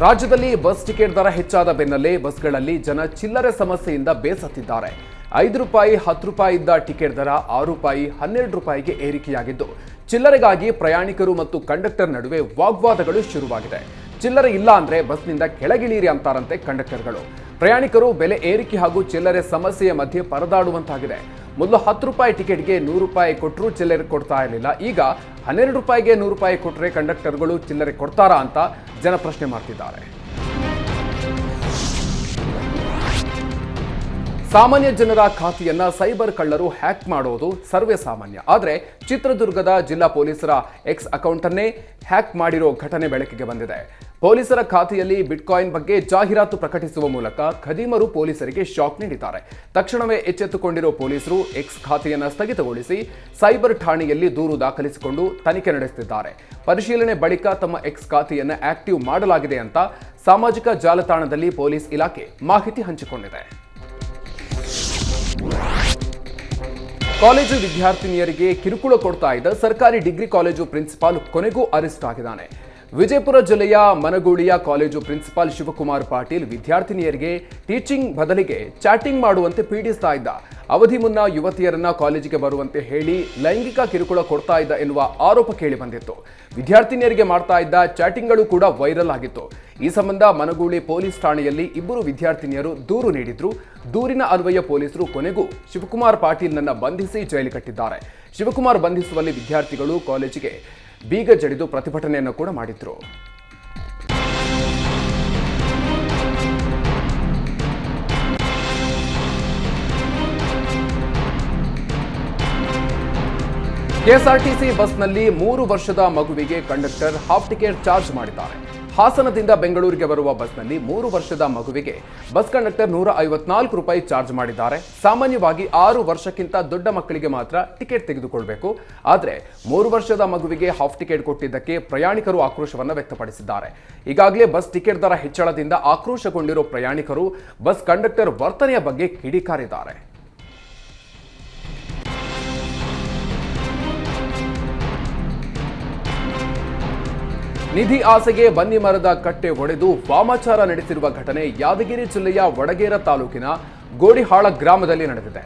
ರಾಜ್ಯದಲ್ಲಿ bus ticket ದರ ಹೆಚ್ಚಾದ ಬೆನ್ನಲ್ಲೇ ಬಸ್ಗಳಲ್ಲಿ ಜನ ಚಿಲ್ಲರೆ ಸಮಸ್ಯೆಯಿಂದ ಬೇಸತ್ತಿದ್ದಾರೆ. ₹5 ₹10 ಇದ್ದ ಟಿಕೆಟ್ ದರ ₹6 ₹12ಗೆ ಏರಿಕೆಯಾಗಿದ್ದು, ಚಿಲ್ಲರೆಗಾಗಿ ಪ್ರಯಾಣಿಕರು ಮತ್ತು ಕಂಡಕ್ಟರ್ ನಡುವೆ ವಾಗ್ವಾದಗಳು ಶುರುವಾಗಿದೆ. ಚಿಲ್ಲರೆ ಇಲ್ಲ ಅಂದ್ರೆ ಬಸ್ನಿಂದ ಕೆಳಗಿಳೀರಿ ಅಂತಾರಂತೆ ಕಂಡಕ್ಟರ್ಗಳು. ಪ್ರಯಾಣಿಕರು ಬೆಲೆ ಏರಿಕೆ ಹಾಗೂ ಚಿಲ್ಲರೆ ಸಮಸ್ಯೆಯ ಮಧ್ಯೆ ಪರದಾಡುವಂತಾಗಿದೆ. ಮೊದಲು ₹10 ಟಿಕೆಟ್ಗೆ ₹100 ಕೊಟ್ಟರು ಚಿಲ್ಲರೆ ಕೊಡ್ತಾ ಇರಲಿಲ್ಲ. ಈಗ ₹12ಗೆ ₹100 ಕೊಟ್ಟರೆ ಕಂಡಕ್ಟರ್ಗಳು ಚಿಲ್ಲರೆ ಕೊಡ್ತಾರಾ ಅಂತ ಜನ ಪ್ರಶ್ನೆ ಮಾಡ್ತಿದ್ದಾರೆ. ಸಾಮಾನ್ಯ ಜನರ ಖಾತೆಯನ್ನ ಸೈಬರ್ ಕಳ್ಳರು ಹ್ಯಾಕ್ ಮಾಡೋದು ಸರ್ವೇ ಸಾಮಾನ್ಯ. ಆದರೆ ಚಿತ್ರದುರ್ಗದ ಜಿಲ್ಲಾ ಪೊಲೀಸರ ಎಕ್ಸ್ ಅಕೌಂಟ್ ಅನ್ನೇ ಹ್ಯಾಕ್ ಮಾಡಿರೋ ಘಟನೆ ಬೆಳಕಿಗೆ ಬಂದಿದೆ. ಪೊಲೀಸರ ಖಾತೆಯಲ್ಲಿ ಬಿಟ್ಕಾಯಿನ್ ಬಗ್ಗೆ ಜಾಹೀರಾತು ಪ್ರಕಟಿಸುವ ಮೂಲಕ ಖದೀಮರು ಪೊಲೀಸರಿಗೆ ಶಾಕ್ ನೀಡಿದ್ದಾರೆ. ತಕ್ಷಣವೇ ಎಚ್ಚೆತ್ತುಕೊಂಡಿರೋ ಪೊಲೀಸರು ಎಕ್ಸ್ ಖಾತೆಯನ್ನು ಸ್ಥಗಿತಗೊಳಿಸಿ ಸೈಬರ್ ಠಾಣೆಯಲ್ಲಿ ದೂರು ದಾಖಲಿಸಿಕೊಂಡು ತನಿಖೆ ನಡೆಸುತ್ತಿದ್ದಾರೆ. ಪರಿಶೀಲನೆ ಬಳಿಕ ತಮ್ಮ ಎಕ್ಸ್ ಖಾತೆಯನ್ನು ಆಕ್ಟಿವ್ ಮಾಡಲಾಗಿದೆ ಅಂತ ಸಾಮಾಜಿಕ ಜಾಲತಾಣದಲ್ಲಿ ಪೊಲೀಸ್ ಇಲಾಖೆ ಮಾಹಿತಿ ಹಂಚಿಕೊಂಡಿದೆ. ಕಾಲೇಜು ವಿದ್ಯಾರ್ಥಿನಿಯರಿಗೆ ಕಿರುಕುಳ ಕೊಡ್ತಾ ಇದ್ದ ಸರ್ಕಾರಿ ಡಿಗ್ರಿ ಕಾಲೇಜು ಪ್ರಿನ್ಸಿಪಾಲ್ ಕೊನೆಗೂ ಅರೆಸ್ಟ್ ಆಗಿದ್ದಾನೆ. ವಿಜಯಪುರ ಜಿಲ್ಲೆಯ ಮನಗೂಳಿಯ ಕಾಲೇಜು ಪ್ರಿನ್ಸಿಪಾಲ್ ಶಿವಕುಮಾರ್ ಪಾಟೀಲ್ ವಿದ್ಯಾರ್ಥಿನಿಯರಿಗೆ ಟೀಚಿಂಗ್ ಬದಲಿಗೆ ಚಾಟಿಂಗ್ ಮಾಡುವಂತೆ ಪೀಡಿಸ್ತಾ ಇದ್ದ. ಅವಧಿ ಮುನ್ನ ಯುವತಿಯರನ್ನ ಕಾಲೇಜಿಗೆ ಬರುವಂತೆ ಹೇಳಿ ಲೈಂಗಿಕ ಕಿರುಕುಳ ಕೊಡ್ತಾ ಇದ್ದ ಎನ್ನುವ ಆರೋಪ ಕೇಳಿ ಬಂದಿತ್ತು. ವಿದ್ಯಾರ್ಥಿನಿಯರಿಗೆ ಮಾಡ್ತಾ ಇದ್ದ ಚಾಟಿಂಗ್ಗಳು ಕೂಡ ವೈರಲ್ ಆಗಿತ್ತು. ಈ ಸಂಬಂಧ ಮನಗೂಳಿ ಪೊಲೀಸ್ ಠಾಣೆಯಲ್ಲಿ ಇಬ್ಬರು ವಿದ್ಯಾರ್ಥಿನಿಯರು ದೂರು ನೀಡಿದ್ರು. ದೂರಿನ ಅನ್ವಯ ಪೊಲೀಸರು ಕೊನೆಗೂ ಶಿವಕುಮಾರ್ ಪಾಟೀಲ್ನನ್ನ ಬಂಧಿಸಿ ಜೈಲು ಕಟ್ಟಿದ್ದಾರೆ. ಶಿವಕುಮಾರ್ ಬಂಧಿಸುವಲ್ಲಿ ವಿದ್ಯಾರ್ಥಿಗಳು ಕಾಲೇಜಿಗೆ ಬೀಗ ಜಡಿದು ಪ್ರತಿಭಟನೆಯನ್ನು ಕೂಡ ಮಾಡಿದ್ರು. ಕೆಎಸ್ಆರ್ಟಿಸಿ ಬಸ್ನಲ್ಲಿ 3 ವರ್ಷದ ಮಗುವಿಗೆ ಕಂಡಕ್ಟರ್ ಹಾಫ್ ಟಿಕೆಟ್ ಚಾರ್ಜ್ ಮಾಡಿದ್ದಾರೆ. ಹಾಸನದಿಂದ ಬೆಂಗಳೂರಿಗೆ ಬರುವ ಬಸ್ನಲ್ಲಿ 3 ವರ್ಷದ ಮಗುವಿಗೆ ಬಸ್ ಕಂಡಕ್ಟರ್ ₹154 ಚಾರ್ಜ್ ಮಾಡಿದ್ದಾರೆ. ಸಾಮಾನ್ಯವಾಗಿ 6 ವರ್ಷಕ್ಕಿಂತ ದೊಡ್ಡ ಮಕ್ಕಳಿಗೆ ಮಾತ್ರ ಟಿಕೆಟ್ ತೆಗೆದುಕೊಳ್ಳಬೇಕು. ಆದರೆ 3 ವರ್ಷದ ಮಗುವಿಗೆ ಹಾಫ್ ಟಿಕೆಟ್ ಕೊಟ್ಟಿದ್ದಕ್ಕೆ ಪ್ರಯಾಣಿಕರು ಆಕ್ರೋಶವನ್ನು ವ್ಯಕ್ತಪಡಿಸಿದ್ದಾರೆ. ಈಗಾಗಲೇ ಬಸ್ ಟಿಕೆಟ್ ದರ ಹೆಚ್ಚಳದಿಂದ ಆಕ್ರೋಶಗೊಂಡಿರೋ ಪ್ರಯಾಣಿಕರು ಬಸ್ ಕಂಡಕ್ಟರ್ ವರ್ತನೆಯ ಬಗ್ಗೆ ಕಿಡಿಕಾರಿದ್ದಾರೆ. ನಿಧಿ ಆಸೆಗೆ ಬನ್ನಿ ಮರದ ಕಟ್ಟೆ ಒಡೆದು ವಾಮಾಚಾರ ನಡೆಸಿರುವ ಘಟನೆ ಯಾದಗಿರಿ ಜಿಲ್ಲೆಯ ವಡಗೇರ ತಾಲೂಕಿನ ಗೋಡಿಹಾಳ ಗ್ರಾಮದಲ್ಲಿ ನಡೆದಿದೆ.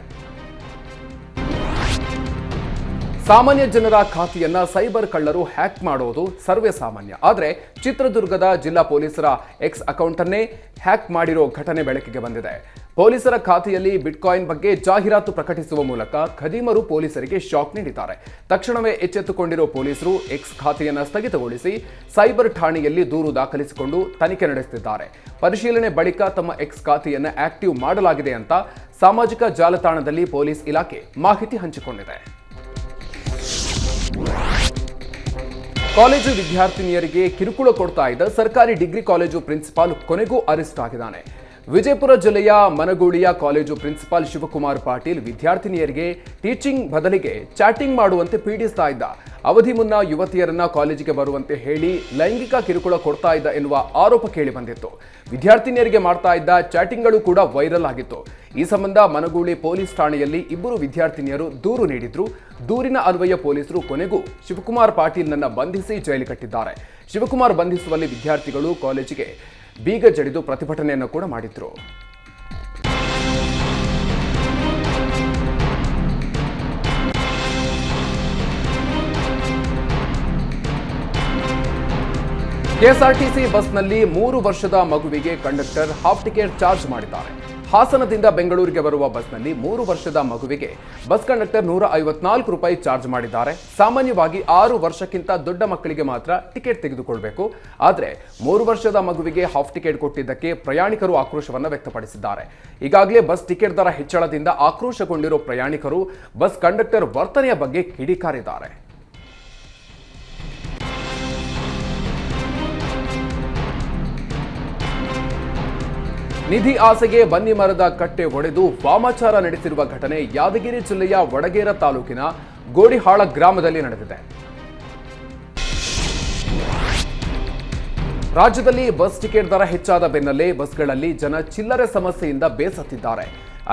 ಸಾಮಾನ್ಯ ಜನರ ಖಾತೆಯನ್ನ ಸೈಬರ್ ಕಳ್ಳರು ಹ್ಯಾಕ್ ಮಾಡೋದು ಸರ್ವೇ ಸಾಮಾನ್ಯ. ಆದರೆ ಚಿತ್ರದುರ್ಗದ ಜಿಲ್ಲಾ ಪೊಲೀಸರ ಎಕ್ಸ್ ಅಕೌಂಟ್ ಅನ್ನೇ ಹ್ಯಾಕ್ ಮಾಡಿರೋ ಘಟನೆ ಬೆಳಕಿಗೆ ಬಂದಿದೆ. ಪೊಲೀಸರ ಖಾತೆಯಲ್ಲಿ ಬಿಟ್ಕಾಯಿನ್ ಬಗ್ಗೆ ಜಾಹೀರಾತು ಪ್ರಕಟಿಸುವ ಮೂಲಕ ಖದೀಮರು ಪೊಲೀಸರಿಗೆ ಶಾಕ್ ನೀಡಿದ್ದಾರೆ. ತಕ್ಷಣವೇ ಎಚ್ಚೆತ್ತುಕೊಂಡಿರೋ ಪೊಲೀಸರು ಎಕ್ಸ್ ಖಾತೆಯನ್ನು ಸ್ಥಗಿತಗೊಳಿಸಿ ಸೈಬರ್ ಠಾಣೆಯಲ್ಲಿ ದೂರು ದಾಖಲಿಸಿಕೊಂಡು ತನಿಖೆ ನಡೆಸುತ್ತಿದ್ದಾರೆ. ಪರಿಶೀಲನೆ ಬಳಿಕ ತಮ್ಮ ಎಕ್ಸ್ ಖಾತೆಯನ್ನು ಆಕ್ಟಿವ್ ಮಾಡಲಾಗಿದೆ ಅಂತ ಸಾಮಾಜಿಕ ಜಾಲತಾಣದಲ್ಲಿ ಪೊಲೀಸ್ ಇಲಾಖೆ ಮಾಹಿತಿ ಹಂಚಿಕೊಂಡಿದೆ. ಕಾಲೇಜು ವಿದ್ಯಾರ್ಥಿನಿಯರಿಗೆ ಕಿರುಕುಳ ಕೊಡ್ತಾ ಇದ್ದ ಸರ್ಕಾರಿ ಡಿಗ್ರಿ ಕಾಲೇಜು ಪ್ರಿನ್ಸಿಪಾಲ್ ಕೊನೆಗೂ ಅರೆಸ್ಟ್ ಆಗಿದ್ದಾನೆ. ವಿಜಯಪುರ ಜಿಲ್ಲೆಯ ಮನಗೂಳಿಯ ಕಾಲೇಜು ಪ್ರಿನ್ಸಿಪಾಲ್ ಶಿವಕುಮಾರ್ ಪಾಟೀಲ್ ವಿದ್ಯಾರ್ಥಿನಿಯರಿಗೆ ಟೀಚಿಂಗ್ ಬದಲಿಗೆ ಚಾಟಿಂಗ್ ಮಾಡುವಂತೆ ಪೀಡಿಸ್ತಾ ಇದ್ದ. ಅವಧಿ ಮುನ್ನ ಯುವತಿಯರನ್ನ ಕಾಲೇಜಿಗೆ ಬರುವಂತೆ ಹೇಳಿ ಲೈಂಗಿಕ ಕಿರುಕುಳ ಕೊಡ್ತಾ ಇದ್ದ ಎನ್ನುವ ಆರೋಪ ಕೇಳಿ ಬಂದಿತ್ತು. ವಿದ್ಯಾರ್ಥಿನಿಯರಿಗೆ ಮಾಡ್ತಾ ಇದ್ದ ಚಾಟಿಂಗ್ಗಳು ಕೂಡ ವೈರಲ್ ಆಗಿತ್ತು. ಈ ಸಂಬಂಧ ಮನಗೂಳಿ ಪೊಲೀಸ್ ಠಾಣೆಯಲ್ಲಿ ಇಬ್ಬರು ವಿದ್ಯಾರ್ಥಿನಿಯರು ದೂರು ನೀಡಿದ್ರು. ದೂರಿನ ಅನ್ವಯ ಪೊಲೀಸರು ಕೊನೆಗೂ ಶಿವಕುಮಾರ್ ಪಾಟೀಲ್ನನ್ನ ಬಂಧಿಸಿ ಜೈಲು ಕಟ್ಟಿದ್ದಾರೆ. ಶಿವಕುಮಾರ್ ಬಂಧಿಸುವಲ್ಲಿ ವಿದ್ಯಾರ್ಥಿಗಳು ಕಾಲೇಜಿಗೆ ಬೀಗ ಜಡಿದು ಪ್ರತಿಭಟನೆಯನ್ನು ಕೂಡ ಮಾಡಿದ್ರು. ಕೆಎಸ್ಆರ್ಟಿಸಿ ಬಸ್ನಲ್ಲಿ 3 ವರ್ಷದ ಮಗುವಿಗೆ ಕಂಡಕ್ಟರ್ ಹಾಫ್ ಟಿಕೆಟ್ ಚಾರ್ಜ್ ಮಾಡಿದ್ದಾರೆ. ಹಾಸನದಿಂದ ಬೆಂಗಳೂರಿಗೆ ಬರುವ ಬಸ್ನಲ್ಲಿ 3 ವರ್ಷದ ಮಗುವಿಗೆ ಬಸ್ ಕಂಡಕ್ಟರ್ ₹154 ಚಾರ್ಜ್ ಮಾಡಿದ್ದಾರೆ. ಸಾಮಾನ್ಯವಾಗಿ 6 ವರ್ಷಕ್ಕಿಂತ ದೊಡ್ಡ ಮಕ್ಕಳಿಗೆ ಮಾತ್ರ ಟಿಕೆಟ್ ತೆಗೆದುಕೊಳ್ಳಬೇಕು. ಆದರೆ 3 ವರ್ಷದ ಮಗುವಿಗೆ ಹಾಫ್ ಟಿಕೆಟ್ ಕೊಟ್ಟಿದ್ದಕ್ಕೆ ಪ್ರಯಾಣಿಕರು ಆಕ್ರೋಶವನ್ನು ವ್ಯಕ್ತಪಡಿಸಿದ್ದಾರೆ. ಈಗಾಗಲೇ ಬಸ್ ಟಿಕೆಟ್ ದರ ಹೆಚ್ಚಳದಿಂದ ಆಕ್ರೋಶಗೊಂಡಿರೋ ಪ್ರಯಾಣಿಕರು ಬಸ್ ಕಂಡಕ್ಟರ್ ವರ್ತನೆಯ ಬಗ್ಗೆ ಕಿಡಿಕಾರಿದ್ದಾರೆ. ನಿಧಿ ಆಸೆಗೆ ಬನ್ನಿ ಮರದ ಕಟ್ಟೆ ಒಡೆದು ವಾಮಾಚಾರ ನಡೆಸಿರುವ ಘಟನೆ ಯಾದಗಿರಿ ಜಿಲ್ಲೆಯ ವಡಗೇರ ತಾಲೂಕಿನ ಗೋಡಿಹಾಳ ಗ್ರಾಮದಲ್ಲಿ ನಡೆದಿದೆ. ರಾಜ್ಯದಲ್ಲಿ ಬಸ್ ಟಿಕೆಟ್ ದರ ಹೆಚ್ಚಾದ ಬೆನ್ನಲ್ಲೇ ಬಸ್ಗಳಲ್ಲಿ ಜನ ಚಿಲ್ಲರೆ ಸಮಸ್ಯೆಯಿಂದ ಬೇಸತ್ತಿದ್ದಾರೆ.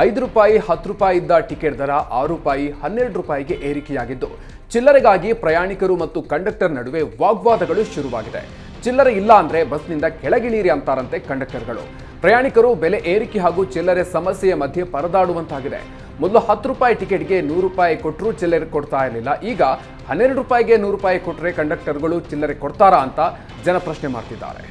₹5 ₹10 ಇದ್ದ ಟಿಕೆಟ್ ದರ ₹6 ₹12ಗೆ ಏರಿಕೆಯಾಗಿದ್ದು, ಚಿಲ್ಲರೆಗಾಗಿ ಪ್ರಯಾಣಿಕರು ಮತ್ತು ಕಂಡಕ್ಟರ್ ನಡುವೆ ವಾಗ್ವಾದಗಳು ಶುರುವಾಗಿದೆ. ಚಿಲ್ಲರೆ ಇಲ್ಲ ಅಂದ್ರೆ ಬಸ್ನಿಂದ ಕೆಳಗಿಳೀರಿ ಅಂತಾರಂತೆ ಕಂಡಕ್ಟರ್ಗಳು. ಪ್ರಯಾಣಿಕರು ಬೆಲೆ ಏರಿಕೆ ಹಾಗೂ ಚಿಲ್ಲರೆ ಸಮಸ್ಯೆಯ ಮಧ್ಯೆ ಪರದಾಡುವಂತಾಗಿದೆ. ಮೊದಲು 10 ರೂಪಾಯಿ ಟಿಕೆಟ್ಗೆ 100 ರೂಪಾಯಿ ಕೊಟ್ಟರು ಚಿಲ್ಲರೆ ಕೊಡ್ತಾ ಇರಲಿಲ್ಲ. ಈಗ 12 ರೂಪಾಯಿಗೆ 100 ರೂಪಾಯಿ ಕೊಟ್ಟರೆ ಕಂಡಕ್ಟರ್ಗಳು ಚಿಲ್ಲರೆ ಕೊಡ್ತಾರಾ ಅಂತ ಜನ ಪ್ರಶ್ನೆ ಮಾಡ್ತಿದ್ದಾರೆ.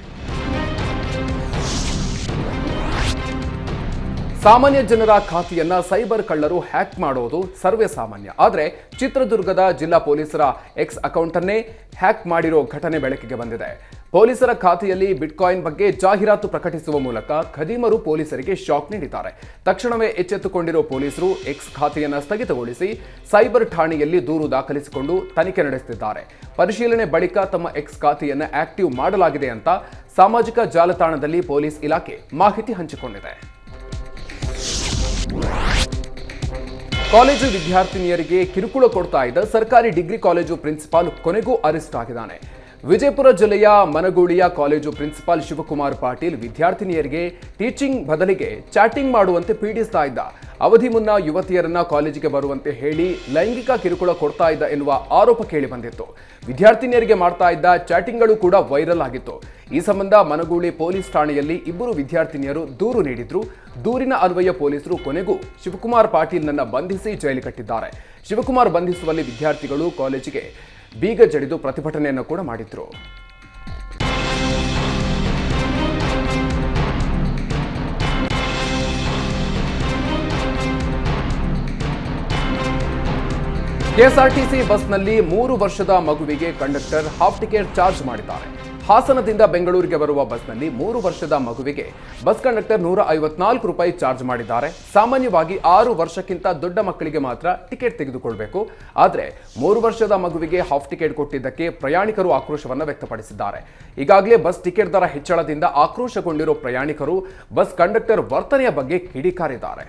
ಸಾಮಾನ್ಯ ಜನರ ಖಾತೆಯನ್ನ ಸೈಬರ್ ಕಳ್ಳರು ಹ್ಯಾಕ್ ಮಾಡೋದು ಸರ್ವೇ ಸಾಮಾನ್ಯ. ಆದರೆ ಚಿತ್ರದುರ್ಗದ ಜಿಲ್ಲಾ ಪೊಲೀಸರ ಎಕ್ಸ್ ಅಕೌಂಟನ್ನೇ ಹ್ಯಾಕ್ ಮಾಡಿರೋ ಘಟನೆ ಬೆಳಕಿಗೆ ಬಂದಿದೆ. ಪೊಲೀಸರ ಖಾತೆಯಲ್ಲಿ ಬಿಟ್ಕಾಯಿನ್ ಬಗ್ಗೆ ಜಾಹೀರಾತು ಪ್ರಕಟಿಸುವ ಮೂಲಕ ಖದೀಮರು ಪೊಲೀಸರಿಗೆ ಶಾಕ್ ನೀಡಿದ್ದಾರೆ. ತಕ್ಷಣವೇ ಎಚ್ಚೆತ್ತುಕೊಂಡಿರೋ ಪೊಲೀಸರು ಎಕ್ಸ್ ಖಾತೆಯನ್ನು ಸ್ಥಗಿತಗೊಳಿಸಿ ಸೈಬರ್ ಠಾಣೆಯಲ್ಲಿ ದೂರು ದಾಖಲಿಸಿಕೊಂಡು ತನಿಖೆ ನಡೆಸುತ್ತಿದ್ದಾರೆ. ಪರಿಶೀಲನೆ ಬಳಿಕ ತಮ್ಮ ಎಕ್ಸ್ ಖಾತೆಯನ್ನು ಆಕ್ಟಿವ್ ಮಾಡಲಾಗಿದೆ ಅಂತ ಸಾಮಾಜಿಕ ಜಾಲತಾಣದಲ್ಲಿ ಪೊಲೀಸ್ ಇಲಾಖೆ ಮಾಹಿತಿ ಹಂಚಿಕೊಂಡಿದೆ. ಕಾಲೇಜು ವಿದ್ಯಾರ್ಥಿನಿಯರಿಗೆ ಕಿರುಕುಳ ಕೊಡ್ತಾ ಇದ್ದ ಸರ್ಕಾರಿ ಡಿಗ್ರಿ ಕಾಲೇಜು ಪ್ರಿನ್ಸಿಪಾಲ್ ಕೊನೆಗೂ ಅರೆಸ್ಟ್ ಆಗಿದ್ದಾನೆ. ವಿಜಯಪುರ ಜಿಲ್ಲೆಯ ಮನಗೂಳಿಯ ಕಾಲೇಜು ಪ್ರಿನ್ಸಿಪಾಲ್ ಶಿವಕುಮಾರ್ ಪಾಟೀಲ್ ವಿದ್ಯಾರ್ಥಿನಿಯರಿಗೆ ಟೀಚಿಂಗ್ ಬದಲಿಗೆ ಚಾಟಿಂಗ್ ಮಾಡುವಂತೆ ಪೀಡಿಸ್ತಾ ಇದ್ದ. ಅವಧಿ ಮುನ್ನ ಯುವತಿಯರನ್ನ ಕಾಲೇಜಿಗೆ ಬರುವಂತೆ ಹೇಳಿ ಲೈಂಗಿಕ ಕಿರುಕುಳ ಕೊಡ್ತಾ ಇದ್ದ ಎನ್ನುವ ಆರೋಪ ಕೇಳಿ ಬಂದಿತ್ತು. ವಿದ್ಯಾರ್ಥಿನಿಯರಿಗೆ ಮಾಡ್ತಾ ಇದ್ದ ಚಾಟಿಂಗ್ಗಳು ಕೂಡ ವೈರಲ್ ಆಗಿತ್ತು. ಈ ಸಂಬಂಧ ಮನಗೂಳಿ ಪೊಲೀಸ್ ಠಾಣೆಯಲ್ಲಿ ಇಬ್ಬರು ವಿದ್ಯಾರ್ಥಿನಿಯರು ದೂರು ನೀಡಿದ್ರು. ದೂರಿನ ಅನ್ವಯ ಪೊಲೀಸರು ಕೊನೆಗೂ ಶಿವಕುಮಾರ್ ಪಾಟೀಲ್ನನ್ನ ಬಂಧಿಸಿ ಜೈಲು ಕಟ್ಟಿದ್ದಾರೆ. ಶಿವಕುಮಾರ್ ಬಂಧಿಸುವಲ್ಲಿ ವಿದ್ಯಾರ್ಥಿಗಳು ಕಾಲೇಜಿಗೆ ಬೀಗ ಜಡಿದು ಪ್ರತಿಭಟನೆಯನ್ನು ಕೂಡ ಮಾಡಿದ್ರು. ಕೆಎಸ್ಆರ್ಟಿಸಿ ಬಸ್ನಲ್ಲಿ 3 ವರ್ಷದ ಮಗುವಿಗೆ ಕಂಡಕ್ಟರ್ ಹಾಫ್ ಟಿಕೆಟ್ ಚಾರ್ಜ್ ಮಾಡಿದ್ದಾರೆ. ಹಾಸನದಿಂದ ಬೆಂಗಳೂರಿಗೆ ಬರುವ ಬಸ್ನಲ್ಲಿ 3 ವರ್ಷದ ಮಗುವಿಗೆ ಬಸ್ ಕಂಡಕ್ಟರ್ 154 ರೂಪಾಯಿ ಚಾರ್ಜ್ ಮಾಡಿದ್ದಾರೆ. ಸಾಮಾನ್ಯವಾಗಿ 6 ವರ್ಷಕ್ಕಿಂತ ದೊಡ್ಡ ಮಕ್ಕಳಿಗೆ ಮಾತ್ರ ಟಿಕೆಟ್ ತೆಗೆದುಕೊಳ್ಬೇಕು. ಆದರೆ 3 ವರ್ಷದ ಮಗುವಿಗೆ ಹಾಫ್ ಟಿಕೆಟ್ ಕೊಟ್ಟಿದ್ದಕ್ಕೆ ಪ್ರಯಾಣಿಕರು ಆಕ್ರೋಶವನ್ನು ವ್ಯಕ್ತಪಡಿಸಿದ್ದಾರೆ. ಈಗಾಗಲೇ ಬಸ್ ಟಿಕೆಟ್ ದರ ಹೆಚ್ಚಳದಿಂದ ಆಕ್ರೋಶಗೊಂಡಿರೋ ಪ್ರಯಾಣಿಕರು ಬಸ್ ಕಂಡಕ್ಟರ್ ವರ್ತನೆಯ ಬಗ್ಗೆ ಕಿಡಿಕಾರಿದ್ದಾರೆ.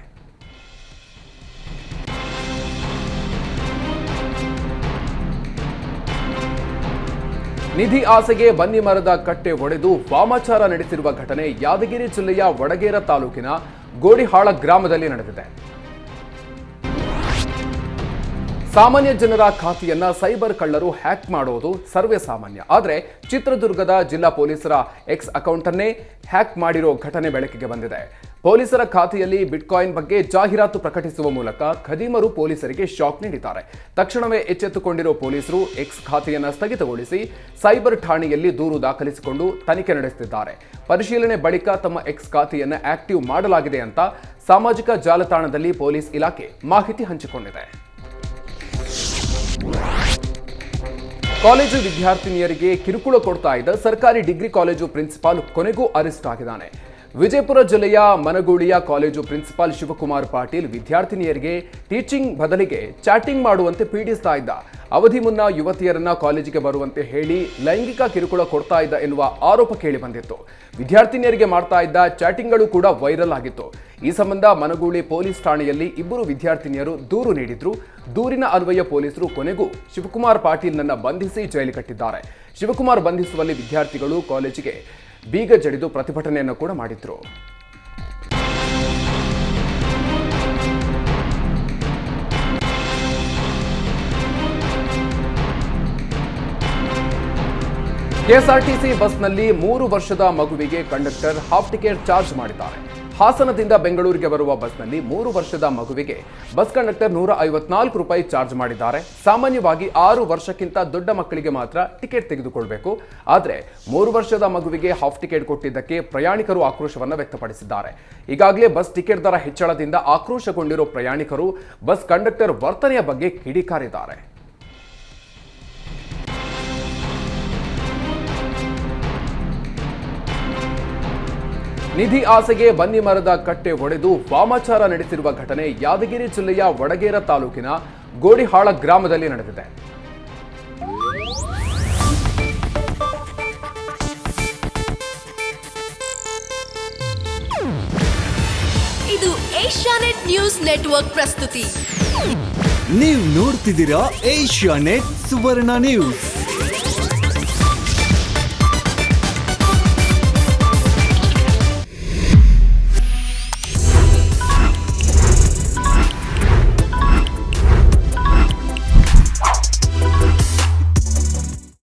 ನಿಧಿ ಆಸೆಗೆ ಬನ್ನಿ ಮರದ ಕಟ್ಟೆ ಒಡೆದು ವಾಮಾಚಾರ ನಡೆಸಿರುವ ಘಟನೆ ಯಾದಗಿರಿ ಜಿಲ್ಲೆಯ ವಡಗೇರ ತಾಲೂಕಿನ ಗೋಡಿಹಾಳ ಗ್ರಾಮದಲ್ಲಿ ನಡೆದಿದೆ. ಸಾಮಾನ್ಯ ಜನರ ಖಾತೆಯನ್ನ ಸೈಬರ್ ಕಳ್ಳರು ಹ್ಯಾಕ್ ಮಾಡೋದು ಸರ್ವೇ ಸಾಮಾನ್ಯ. ಆದರೆ ಚಿತ್ರದುರ್ಗದ ಜಿಲ್ಲಾ ಪೊಲೀಸರ ಎಕ್ಸ್ ಅಕೌಂಟನ್ನೇ ಹ್ಯಾಕ್ ಮಾಡಿರೋ ಘಟನೆ ಬೆಳಕಿಗೆ ಬಂದಿದೆ. ಪೊಲೀಸರ ಖಾತೆಯಲ್ಲಿ ಬಿಟ್ಕಾಯಿನ್ ಬಗ್ಗೆ ಜಾಹೀರಾತು ಪ್ರಕಟಿಸುವ ಮೂಲಕ ಖದೀಮರು ಪೊಲೀಸರಿಗೆ ಶಾಕ್ ನೀಡಿದ್ದಾರೆ. ತಕ್ಷಣವೇ ಎಚ್ಚೆತ್ತುಕೊಂಡಿರೋ ಪೊಲೀಸರು ಎಕ್ಸ್ ಖಾತೆಯನ್ನು ಸ್ಥಗಿತಗೊಳಿಸಿ ಸೈಬರ್ ಠಾಣೆಯಲ್ಲಿ ದೂರು ದಾಖಲಿಸಿಕೊಂಡು ತನಿಖೆ ನಡೆಸುತ್ತಿದ್ದಾರೆ. ಪರಿಶೀಲನೆ ಬಳಿಕ ತಮ್ಮ ಎಕ್ಸ್ ಖಾತೆಯನ್ನು ಆಕ್ಟಿವ್ ಮಾಡಲಾಗಿದೆ ಅಂತ ಸಾಮಾಜಿಕ ಜಾಲತಾಣದಲ್ಲಿ ಪೊಲೀಸ್ ಇಲಾಖೆ ಮಾಹಿತಿ ಹಂಚಿಕೊಂಡಿದೆ. ಕಾಲೇಜು ವಿದ್ಯಾರ್ಥಿನಿಯರಿಗೆ ಕಿರುಕುಳ ಕೊಡ್ತಾ ಇದ್ದ ಸರ್ಕಾರಿ ಡಿಗ್ರಿ ಕಾಲೇಜು ಪ್ರಿನ್ಸಿಪಾಲ್ ಕೊನೆಗೂ ಅರೆಸ್ಟ್ ಆಗಿದ್ದಾನೆ. ವಿಜಯಪುರ ಜಿಲ್ಲೆಯ ಮನಗೂಳಿಯ ಕಾಲೇಜು ಪ್ರಿನ್ಸಿಪಾಲ್ ಶಿವಕುಮಾರ್ ಪಾಟೀಲ್ ವಿದ್ಯಾರ್ಥಿನಿಯರಿಗೆ ಟೀಚಿಂಗ್ ಬದಲಿಗೆ ಚಾಟಿಂಗ್ ಮಾಡುವಂತೆ ಪೀಡಿಸ್ತಾ ಇದ್ದ. ಅವಧಿ ಮುನ್ನ ಯುವತಿಯರನ್ನ ಕಾಲೇಜಿಗೆ ಬರುವಂತೆ ಹೇಳಿ ಲೈಂಗಿಕ ಕಿರುಕುಳ ಕೊಡ್ತಾ ಇದ್ದ ಎನ್ನುವ ಆರೋಪ ಕೇಳಿ ಬಂದಿತ್ತು. ವಿದ್ಯಾರ್ಥಿನಿಯರಿಗೆ ಮಾಡ್ತಾ ಇದ್ದ ಚಾಟಿಂಗ್ಗಳು ಕೂಡ ವೈರಲ್ ಆಗಿತ್ತು. ಈ ಸಂಬಂಧ ಮನಗೂಳಿ ಪೊಲೀಸ್ ಠಾಣೆಯಲ್ಲಿ ಇಬ್ಬರು ವಿದ್ಯಾರ್ಥಿನಿಯರು ದೂರು ನೀಡಿದ್ರು. ದೂರಿನ ಅನ್ವಯ ಪೊಲೀಸರು ಕೊನೆಗೂ ಶಿವಕುಮಾರ್ ಪಾಟೀಲ್ನನ್ನ ಬಂಧಿಸಿ ಜೈಲು ಕಟ್ಟಿದ್ದಾರೆ. ಶಿವಕುಮಾರ್ ಬಂಧಿಸುವಲ್ಲಿ ವಿದ್ಯಾರ್ಥಿಗಳು ಕಾಲೇಜಿಗೆ ಬೀಗ ಜಡಿದು ಪ್ರತಿಭಟನೆಯನ್ನು ಕೂಡ ಮಾಡಿದ್ರು. ಕೆಎಸ್ಆರ್ಟಿಸಿ ಬಸ್ನಲ್ಲಿ 3 ವರ್ಷದ ಮಗುವಿಗೆ ಕಂಡಕ್ಟರ್ ಹಾಫ್ ಟಿಕೆಟ್ ಚಾರ್ಜ್ ಮಾಡಿದ್ದಾರೆ. ಹಾಸನದಿಂದ ಬೆಂಗಳೂರಿಗೆ ಬರುವ ಬಸ್ನಲ್ಲಿ 3 ವರ್ಷದ ಮಗುವಿಗೆ ಬಸ್ ಕಂಡಕ್ಟರ್ 154 ರೂಪಾಯಿ ಚಾರ್ಜ್ ಮಾಡಿದ್ದಾರೆ. ಸಾಮಾನ್ಯವಾಗಿ 6 ವರ್ಷಕ್ಕಿಂತ ದೊಡ್ಡ ಮಕ್ಕಳಿಗೆ ಮಾತ್ರ ಟಿಕೆಟ್ ತೆಗೆದುಕೊಳ್ಬೇಕು. ಆದರೆ 3 ವರ್ಷದ ಮಗುವಿಗೆ ಹಾಫ್ ಟಿಕೆಟ್ ಕೊಟ್ಟಿದ್ದಕ್ಕೆ ಪ್ರಯಾಣಿಕರು ಆಕ್ರೋಶವನ್ನು ವ್ಯಕ್ತಪಡಿಸಿದ್ದಾರೆ. ಈಗಾಗಲೇ ಬಸ್ ಟಿಕೆಟ್ ದರ ಹೆಚ್ಚಳದಿಂದ ಆಕ್ರೋಶಗೊಂಡಿರೋ ಪ್ರಯಾಣಿಕರು ಬಸ್ ಕಂಡಕ್ಟರ್ ವರ್ತನೆಯ ಬಗ್ಗೆ ಕಿಡಿಕಾರಿದ್ದಾರೆ. ನಿಧಿ ಆಸೆಗೆ ಬನ್ನಿ ಮರದ ಕಟ್ಟೆ ಒಡೆದು ವಾಮಾಚಾರ ನಡೆಸಿರುವ ಘಟನೆ ಯಾದಗಿರಿ ಜಿಲ್ಲೆಯ ವಡಗೇರ ತಾಲೂಕಿನ ಗೋಡಿಹಾಳ ಗ್ರಾಮದಲ್ಲಿ ನಡೆದಿದೆ. ಇದು ಏಷ್ಯಾನೆಟ್ ನ್ಯೂಸ್ ನೆಟ್ವರ್ಕ್ ಪ್ರಸ್ತುತಿ. ನೀವು ನೋಡ್ತಿದ್ದೀರಾ ಏಷ್ಯಾನೆಟ್ ಸುವರ್ಣ ನ್ಯೂಸ್.